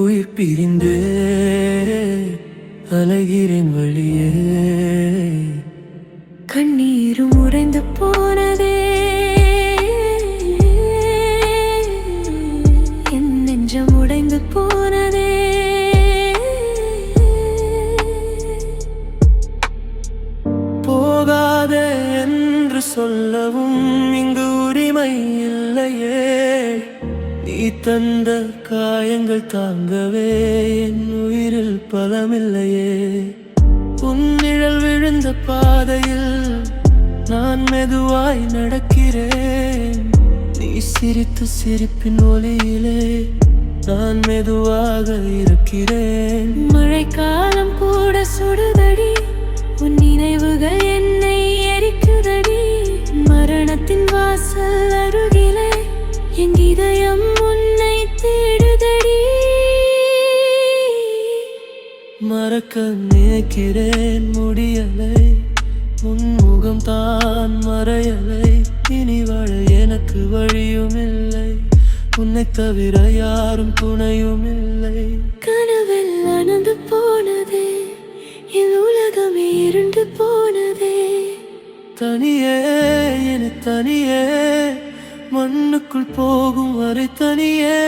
உயிர் பிரிந்தே அலைகிறேன் வழியே. கண்ணீரும் உறைந்து போனதே, என் நெஞ்சம் உடைந்து போனதே. போகாதே என்று சொல்லவும் இங்கு உரிமை இல்லையே. நீ தந்த காயங்கள் தாங்கவே என் உயிரில் பலமில்லையே. உன் நிழல் விழுந்த பாதையில் நான் மெதுவாய் நடக்கிறேன். நீ சிரித்த சிரிப்பின் ஒளியிலே நான் மெதுவாக இருக்கிறேன். மழைக்காலம் கூட சுடுதடி, உன் நினைவுகள் என்னை எரிக்குதடி. மரணத்தின் வாசல் அருகிலே என் இதயம் உன்னை தேடுதடி. மறக்க நினைக்கிறேன் முடியலை, உன் முகம் தான் மறையலை. இனி வாழ எனக்கு வழியும் இல்லை, உன்னை தவிர யாரும் துணையும் இல்லை. கனவில் அனந்து போனதே, என் உலகமே இருண்டு போனதே. தனியே என தனியே, மண்ணுக்குள் போகும் வரை தனியே.